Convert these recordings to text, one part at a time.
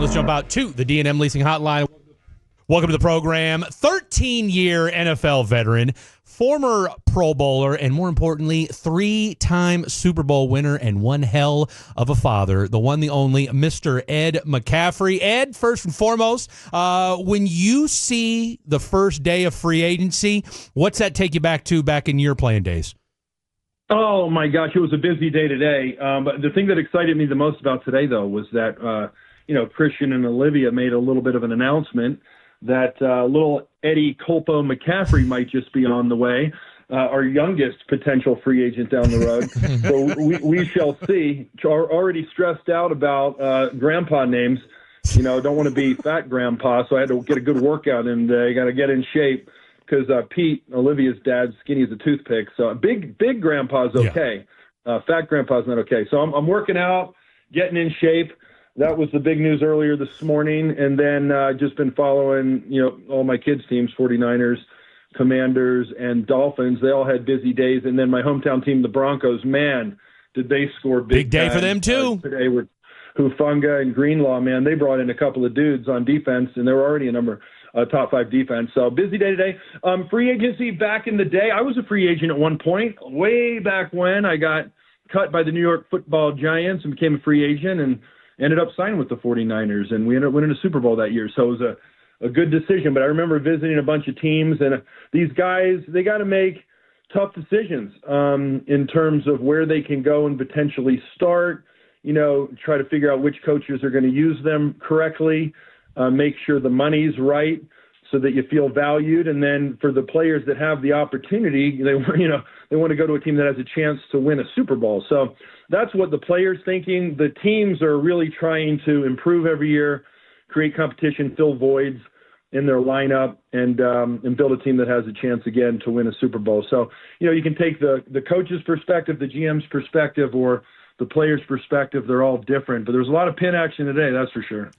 Let's jump out to the D&M Leasing Hotline. Welcome to the program. 13-year NFL veteran, former Pro Bowler, and more importantly, 3-time Super Bowl winner and one hell of a father, the one, the only, Mr. Ed McCaffrey. Ed, first and foremost, when you see the first day of free agency, what's that take you back to back in your playing days? Oh, my gosh, it was a busy day today. But the thing that excited me the most about today, though, was that, Christian and Olivia made a little bit of an announcement that little Eddie Colpo McCaffrey might just be on the way, our youngest potential free agent down the road. So we shall see. Already stressed out about grandpa names. Don't want to be fat grandpa, so I had to get a good workout, and I got to get in shape. Because Pete, Olivia's dad, skinny as a toothpick. So big grandpa's okay. Yeah. Fat grandpa's not okay. So I'm working out, getting in shape. That was the big news earlier this morning. And then just been following, all my kids' teams, 49ers, Commanders, and Dolphins. They all had busy days. And then my hometown team, the Broncos, man, did they score big day for them, too. Today with Hufanga and Greenlaw, man. They brought in a couple of dudes on defense, and they were already a top 5 defense. So busy day today. Free agency back in the day. I was a free agent at one point, way back when. I got cut by the New York Football Giants and became a free agent and ended up signing with the 49ers. And we ended up winning a Super Bowl that year. So it was a good decision. But I remember visiting a bunch of teams, and these guys, they got to make tough decisions in terms of where they can go and potentially start, try to figure out which coaches are going to use them correctly. Make sure the money's right so that you feel valued. And then for the players that have the opportunity, they want to go to a team that has a chance to win a Super Bowl. So that's what the players thinking. The teams are really trying to improve every year, create competition, fill voids in their lineup, and build a team that has a chance again to win a Super Bowl. So, you can take the coach's perspective, the GM's perspective, or the player's perspective. They're all different, but there's a lot of pin action today, that's for sure.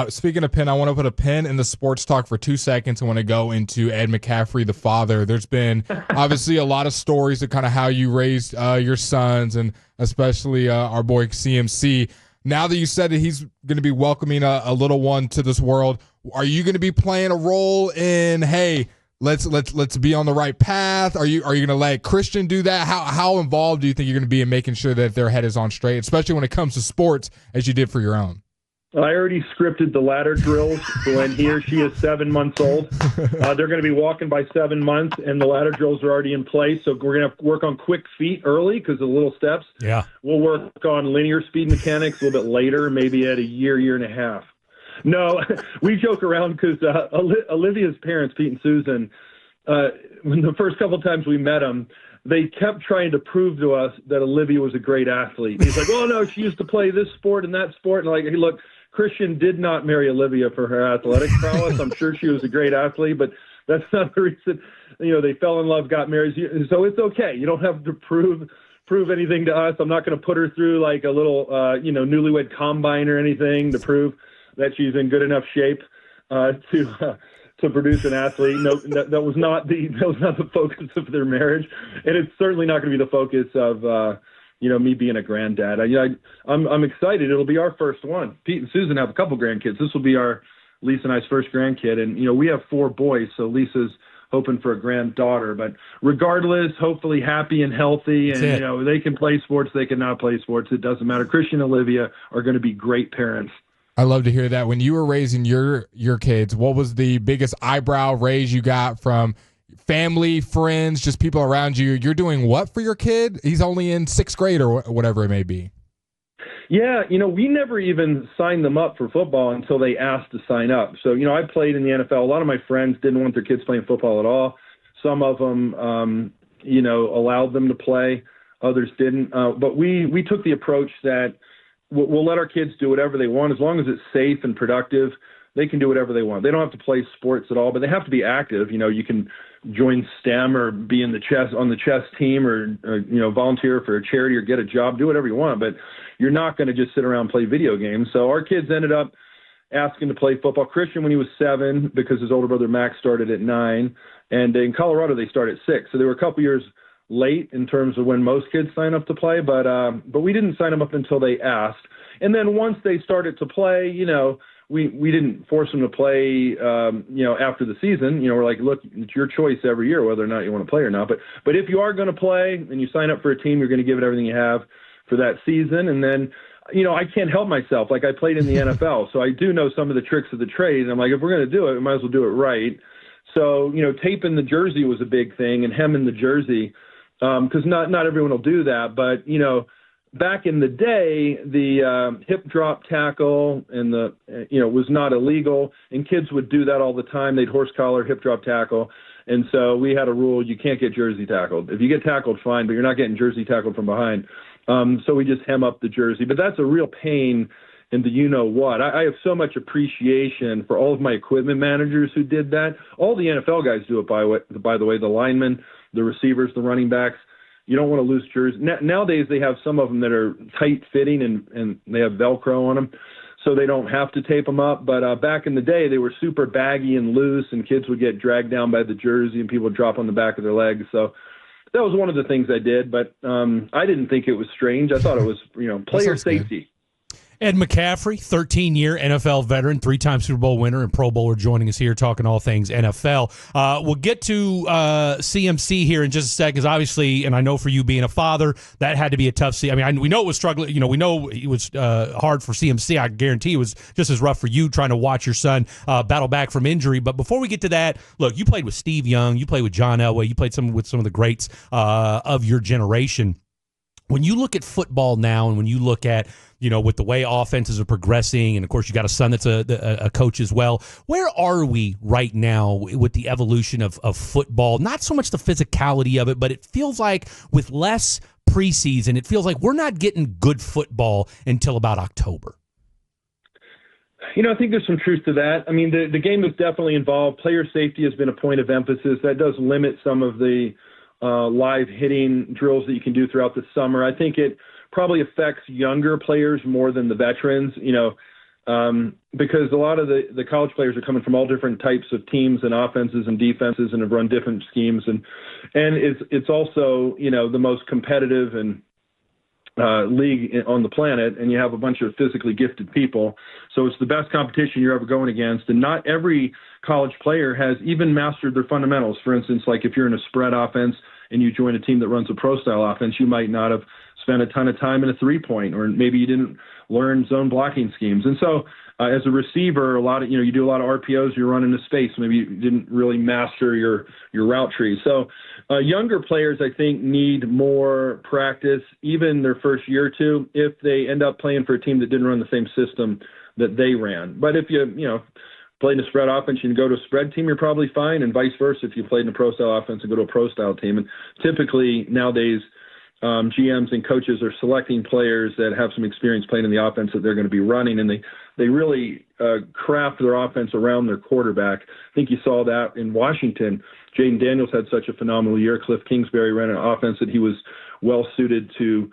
Speaking of pin, I want to put a pin in the sports talk for 2 seconds. I want to go into Ed McCaffrey, the father. There's been obviously a lot of stories of kind of how you raised your sons, and especially our boy CMC. Now that you said that he's going to be welcoming a little one to this world, are you going to be playing a role in, hey, let's be on the right path? Are you going to let Christian do that? How involved do you think you're going to be in making sure that their head is on straight, especially when it comes to sports, as you did for your own? I already scripted the ladder drills when he or she is 7 months old. They're going to be walking by 7 months, and the ladder drills are already in place. So we're going to have to work on quick feet early because of the little steps. Yeah. We'll work on linear speed mechanics a little bit later, maybe at a year and a half. No, we joke around because Olivia's parents, Pete and Susan, when the first couple of times we met them, they kept trying to prove to us that Olivia was a great athlete. He's like, oh, no, she used to play this sport and that sport. And hey, look, Christian did not marry Olivia for her athletic prowess. I'm sure she was a great athlete, but that's not the reason. They fell in love, got married. So it's okay. You don't have to prove anything to us. I'm not going to put her through like a little, newlywed combine or anything to prove that she's in good enough shape to produce an athlete. No, that was not the focus of their marriage, and it's certainly not going to be the focus of me being a granddad. I'm excited. It'll be our first one. Pete and Susan have a couple grandkids. This will be Lisa and I's first grandkid, and we have 4 boys, so Lisa's hoping for a granddaughter. But regardless, hopefully happy and healthy, and they can play sports, they can not play sports. It doesn't matter. Christian and Olivia are going to be great parents. I love to hear that. When you were raising your kids, what was the biggest eyebrow raise you got from family, friends, just people around you? You're doing what for your kid? He's only in 6th grade or whatever it may be. Yeah, we never even signed them up for football until they asked to sign up. So, I played in the NFL. A lot of my friends didn't want their kids playing football at all. Some of them, allowed them to play. Others didn't. But we took the approach that we'll let our kids do whatever they want. As long as it's safe and productive, they can do whatever they want. They don't have to play sports at all, but they have to be active. You can join STEM or be on the chess team or volunteer for a charity or get a job, do whatever you want, but you're not going to just sit around and play video games. So our kids ended up asking to play football. Christian, when he was 7, because his older brother Max started at 9, and in Colorado they start at 6. So they were a couple years late in terms of when most kids sign up to play, but we didn't sign them up until they asked. And then once they started to play, we didn't force them to play, after the season. We're like, look, it's your choice every year whether or not you want to play or not. But if you are going to play and you sign up for a team, you're going to give it everything you have for that season. And then, I can't help myself. Like, I played in the NFL, so I do know some of the tricks of the trade. And I'm like, if we're going to do it, we might as well do it right. So, taping the jersey was a big thing, and hemming the jersey, because not everyone will do that. But, back in the day, the hip drop tackle and was not illegal, and kids would do that all the time. They'd horse collar, hip drop tackle. And so we had a rule: you can't get jersey tackled. If you get tackled, fine, but you're not getting jersey tackled from behind. So we just hem up the jersey. But that's a real pain in the you-know-what. I have so much appreciation for all of my equipment managers who did that. All the NFL guys do it, by the way, the linemen, the receivers, the running backs. You don't want to lose jerseys. Nowadays, they have some of them that are tight-fitting and they have Velcro on them, so they don't have to tape them up. But back in the day, they were super baggy and loose, and kids would get dragged down by the jersey, and people would drop on the back of their legs. So that was one of the things I did, but I didn't think it was strange. I thought it was, player safety. Good. Ed McCaffrey, 13-year NFL veteran, 3-time Super Bowl winner and Pro Bowler, joining us here talking all things NFL. We'll get to CMC here in just a second, because obviously, and I know for you being a father, that had to be a tough season. I mean, we know it was struggling. We know it was hard for CMC. I guarantee it was just as rough for you trying to watch your son battle back from injury. But before we get to that, look, you played with Steve Young, you played with John Elway, you played with some of the greats of your generation. When you look at football now, and when you look at, with the way offenses are progressing, and of course you got a son that's a coach as well, where are we right now with the evolution of football? Not so much the physicality of it, but it feels like with less preseason, it feels like we're not getting good football until about October. I think there's some truth to that. I mean, the game is definitely involved. Player safety has been a point of emphasis. That does limit some of the live hitting drills that you can do throughout the summer. I think it probably affects younger players more than the veterans, because a lot of the college players are coming from all different types of teams and offenses and defenses and have run different schemes. And it's also, the most competitive and league on the planet, and you have a bunch of physically gifted people. So it's the best competition you're ever going against. And not every college player has even mastered their fundamentals. For instance, like if you're in a spread offense and you join a team that runs a pro-style offense, you might not have spent a ton of time in a three-point, or maybe you didn't learn zone blocking schemes. And so as a receiver, you do a lot of RPOs, you're running into space. Maybe you didn't really master your route tree. So younger players, I think, need more practice, even their first year or two, if they end up playing for a team that didn't run the same system that they ran. But if you played in a spread offense and go to a spread team, you're probably fine, and vice versa if you played in a pro-style offense and go to a pro-style team. And typically nowadays, GMs and coaches are selecting players that have some experience playing in the offense that they're going to be running, and they really craft their offense around their quarterback. I think you saw that in Washington. Jaden Daniels had such a phenomenal year. Cliff Kingsbury ran an offense that he was well suited to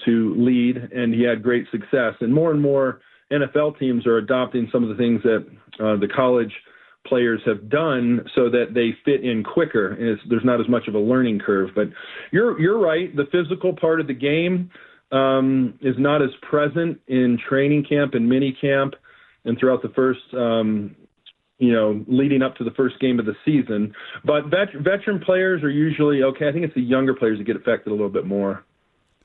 lead, and he had great success. And more NFL teams are adopting some of the things that the college players have done so that they fit in quicker, and there's not as much of a learning curve. But you're right. The physical part of the game is not as present in training camp and mini camp and throughout the first, leading up to the first game of the season. But veteran players are usually okay. I think it's the younger players that get affected a little bit more.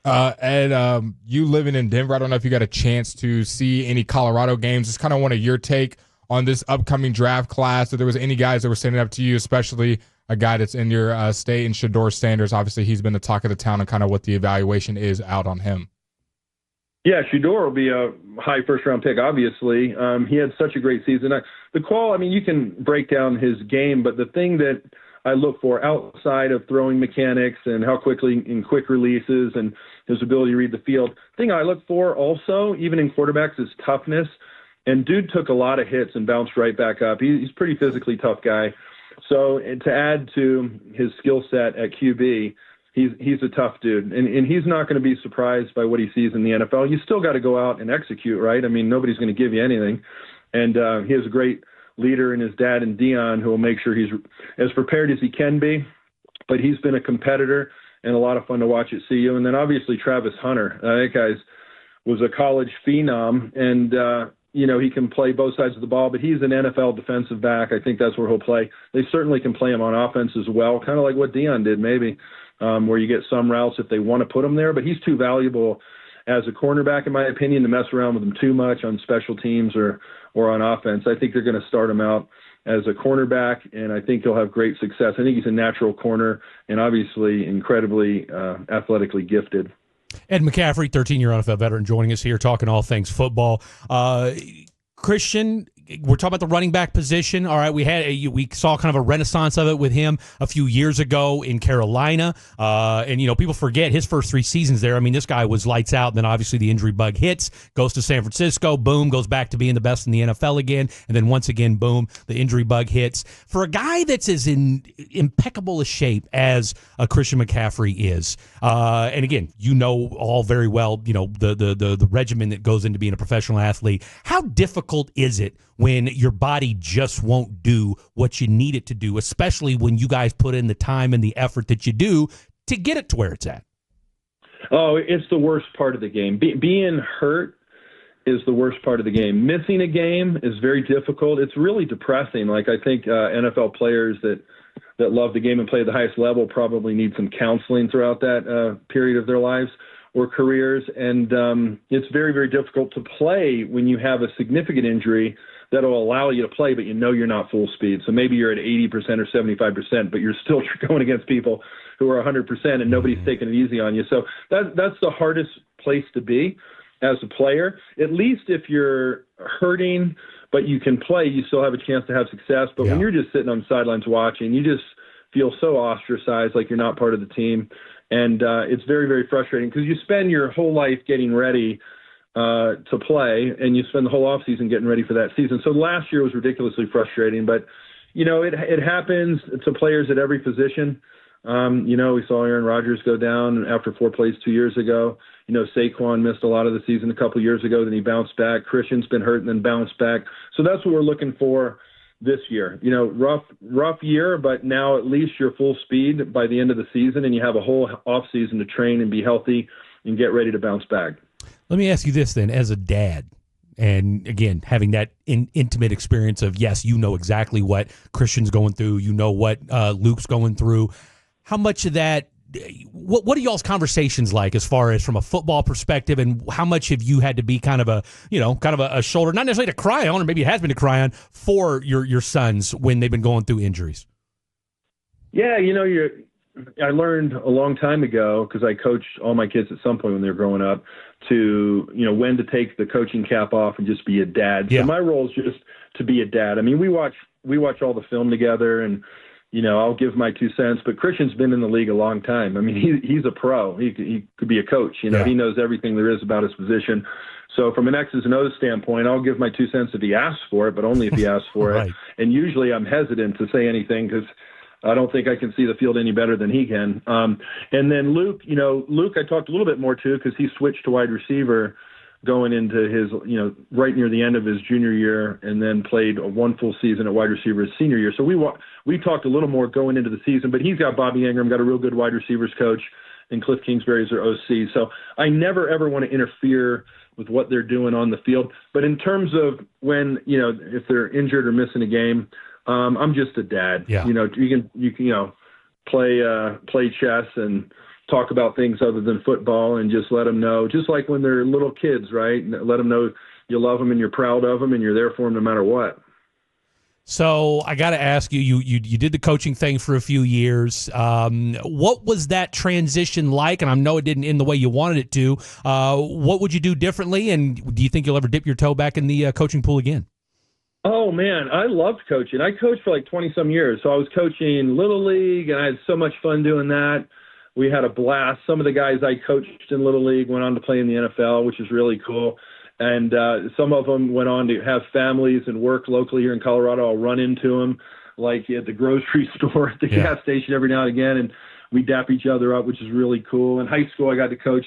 Ed, you living in Denver, I don't know if you got a chance to see any Colorado games. Just kind of wanted your take on this upcoming draft class, if there was any guys that were standing up to you, especially a guy that's in your state, in Shedeur Sanders. Obviously, he's been the talk of the town, and kind of what the evaluation is out on him. Yeah, Shedeur will be a high first-round pick, obviously. He had such a great season. You can break down his game, but the thing that I look for outside of throwing mechanics and how quickly in quick releases and his ability to read the field, the thing I look for also, even in quarterbacks, is toughness. And dude took a lot of hits and bounced right back up. He's a pretty physically tough guy. So to add to his skill set at QB, he's a tough dude. And he's not going to be surprised by what he sees in the NFL. You still got to go out and execute, right? I mean, nobody's going to give you anything. And he has a great leader in his dad and Dion, who will make sure he's as prepared as he can be. But he's been a competitor and a lot of fun to watch at CU. And then obviously Travis Hunter. That guy was a college phenom, and he can play both sides of the ball, but he's an NFL defensive back. I think that's where he'll play. They certainly can play him on offense as well, kind of like what Dion did maybe, where you get some routes if they want to put him there. But he's too valuable as a cornerback, in my opinion, to mess around with him too much on special teams or on offense. I think they're going to start him out as a cornerback, and I think he'll have great success. I think he's a natural corner and obviously incredibly athletically gifted. Ed McCaffrey, 13-year NFL veteran, joining us here, talking all things football. Christian, we're talking about the running back position. All right, we saw kind of a renaissance of it with him a few years ago in Carolina. And people forget his first 3 seasons there. I mean, this guy was lights out, and then obviously the injury bug hits, goes to San Francisco, boom, goes back to being the best in the NFL again, and then once again, boom, the injury bug hits. For a guy that's as in impeccable a shape as Christian McCaffrey is, and again, all very well, the regimen that goes into being a professional athlete. How difficult is it when your body just won't do what you need it to do, especially when you guys put in the time and the effort that you do to get it to where it's at? Oh, it's the worst part of the game. Being hurt is the worst part of the game. Missing a game is very difficult. It's really depressing. Like, I think NFL players that love the game and play at the highest level probably need some counseling throughout that period of their lives or careers. And it's very, very difficult to play when you have a significant injury that'll allow you to play, but you're not full speed. So maybe you're at 80% or 75%, but you're still going against people who are 100% and nobody's taking it easy on you. So that's the hardest place to be as a player. At least if you're hurting, but you can play, you still have a chance to have success. But when you're just sitting on the sidelines watching, you just feel so ostracized, like you're not part of the team. And it's very, very frustrating because you spend your whole life getting ready to play, and you spend the whole offseason getting ready for that season. So last year was ridiculously frustrating, but, it happens to players at every position. We saw Aaron Rodgers go down after 4 plays 2 years ago. Saquon missed a lot of the season a couple years ago, then he bounced back. Christian's been hurt and then bounced back. So that's what we're looking for this year. Rough year, but now at least you're full speed by the end of the season, and you have a whole offseason to train and be healthy and get ready to bounce back. Let me ask you this then, as a dad, and again, having that intimate experience of, yes, exactly what Christian's going through, what Luke's going through. How much of that, what are y'all's conversations like as far as from a football perspective, and how much have you had to be kind of a shoulder, not necessarily to cry on, or maybe it has been to cry on, for your sons when they've been going through injuries? Yeah, I learned a long time ago, because I coached all my kids at some point when they were growing up, to, when to take the coaching cap off and just be a dad. Yeah. So my role is just to be a dad. I mean, we watch all the film together, and, I'll give my 2 cents, but Christian's been in the league a long time. I mean, he's a pro. He could be a coach. He knows everything there is about his position. So from an X's and O's standpoint, I'll give my 2 cents if he asks for it, but only if he asks for right. it. And usually I'm hesitant to say anything because I don't think I can see the field any better than he can. And then Luke, I talked a little bit more to, because he switched to wide receiver going into his, right near the end of his junior year, and then played 1 full season at wide receiver his senior year. So we talked a little more going into the season, but he's got Bobby Ingram, got a real good wide receivers coach, and Cliff Kingsbury is their OC. So I never, ever want to interfere with what they're doing on the field. But in terms of when, if they're injured or missing a game, I'm just a dad. Yeah. You can play chess and talk about things other than football, and just let them know, just like when they're little kids, right? Let them know you love them and you're proud of them and you're there for them no matter what. So I got to ask you, you did the coaching thing for a few years. What was that transition like? And I know it didn't end the way you wanted it to. What would you do differently? And do you think you'll ever dip your toe back in the coaching pool again? Oh, man, I loved coaching. I coached for like 20-some years. So I was coaching Little League, and I had so much fun doing that. We had a blast. Some of the guys I coached in Little League went on to play in the NFL, which is really cool. And some of them went on to have families and work locally here in Colorado. I'll run into them, like at the grocery store, at the gas station every now and again, and we dap each other up, which is really cool. In high school, I got to coach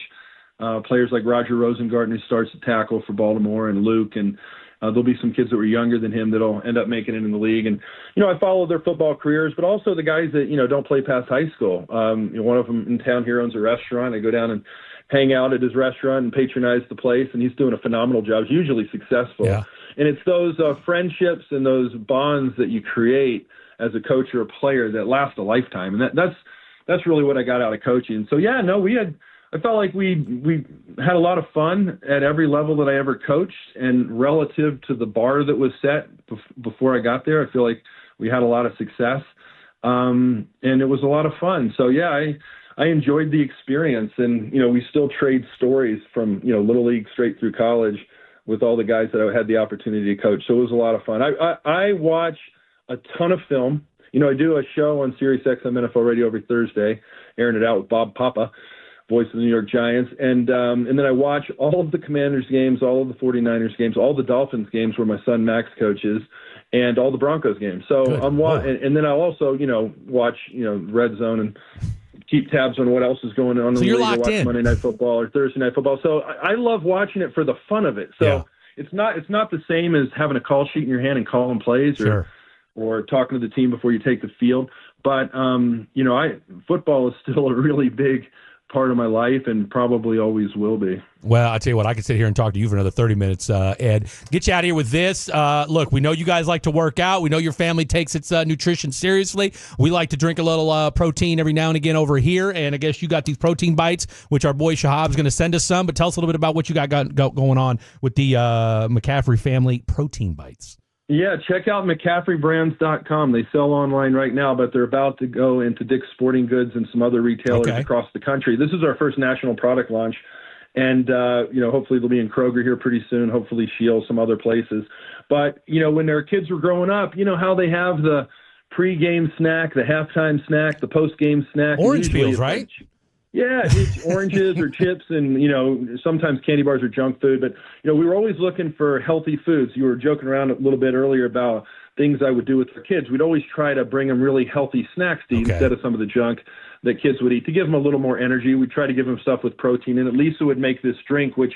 players like Roger Rosengarten, who starts at tackle for Baltimore, and Luke. And There'll be some kids that were younger than him that'll end up making it in the league. And, I follow their football careers, but also the guys that, don't play past high school. One of them in town here owns a restaurant. I go down and hang out at his restaurant and patronize the place, and he's doing a phenomenal job. He's usually successful. Yeah. And it's those friendships and those bonds that you create as a coach or a player that last a lifetime. And that's really what I got out of coaching. So, I felt like we had a lot of fun at every level that I ever coached, and relative to the bar that was set before I got there, I feel like we had a lot of success, and it was a lot of fun. So, I enjoyed the experience, and, we still trade stories from, Little League straight through college with all the guys that I had the opportunity to coach. So it was a lot of fun. I watch a ton of film. I do a show on Sirius XM NFL Radio every Thursday, airing it out with Bob Papa, voice of the New York Giants. And then I watch all of the Commanders games, all of the 49ers games, all the Dolphins games where my son Max coaches, and all the Broncos games. So and then I'll also, watch, Red Zone and keep tabs on what else is going on. So you're locked in. Monday Night Football or Thursday Night Football. So I love watching it for the fun of it. So it's not the same as having a call sheet in your hand and calling plays or talking to the team before you take the field. But, football is still a really big part of my life and probably always will be. Well, I tell you what, I could sit here and talk to you for another 30 minutes, Ed. Get you out of here with this. Look, we know you guys like to work out. We know your family takes its nutrition seriously. We like to drink a little protein every now and again over here, and I guess you got these protein bites, which our boy Shahab's going to send us some, but tell us a little bit about what you got going on with the McCaffrey family protein bites. Yeah, check out McCaffreyBrands.com. They sell online right now, but they're about to go into Dick's Sporting Goods and some other retailers across the country. This is our first national product launch, and hopefully they'll be in Kroger here pretty soon, hopefully Shield, some other places. But, when their kids were growing up, how they have the pregame snack, the halftime snack, the postgame snack. Orange peels, right? Yeah, it's oranges or chips, and sometimes candy bars or junk food. But we were always looking for healthy foods. You were joking around a little bit earlier about things I would do with our kids. We'd always try to bring them really healthy snacks to eat instead of some of the junk that kids would eat, to give them a little more energy. We'd try to give them stuff with protein, and at least it would make this drink, which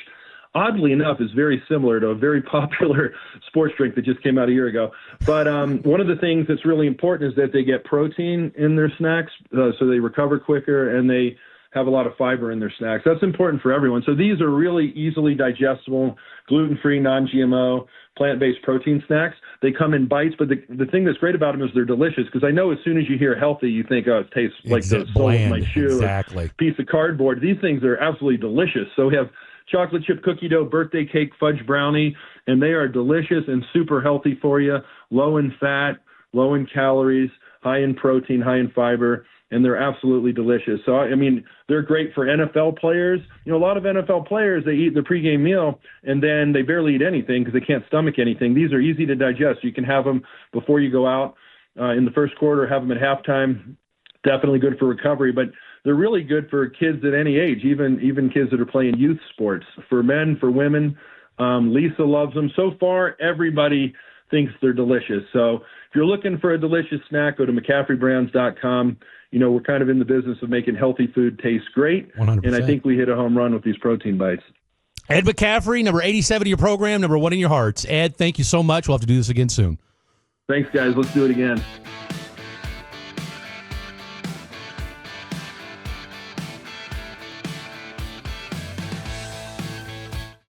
oddly enough is very similar to a very popular sports drink that just came out a year ago. But one of the things that's really important is that they get protein in their snacks, so they recover quicker, and they have a lot of fiber in their snacks. That's important for everyone. So these are really easily digestible, gluten-free, non-GMO, plant-based protein snacks. They come in bites, but the thing that's great about them is they're delicious, because I know as soon as you hear healthy, you think, it tastes like the sole of my shoe, or piece of cardboard. These things are absolutely delicious. So we have chocolate chip cookie dough, birthday cake, fudge brownie, and they are delicious and super healthy for you, low in fat, low in calories, high in protein, high in fiber, and they're absolutely delicious. So, they're great for NFL players. A lot of NFL players, they eat their pregame meal, and then they barely eat anything because they can't stomach anything. These are easy to digest. You can have them before you go out in the first quarter, have them at halftime. Definitely good for recovery, but they're really good for kids at any age, even kids that are playing youth sports. For men, for women, Lisa loves them. So far, everybody thinks they're delicious. So if you're looking for a delicious snack, go to McCaffreyBrands.com. We're kind of in the business of making healthy food taste great. 100%. And I think we hit a home run with these protein bites. Ed McCaffrey, number 87 of your program, number 1 in your hearts. Ed, thank you so much. We'll have to do this again soon. Thanks, guys. Let's do it again.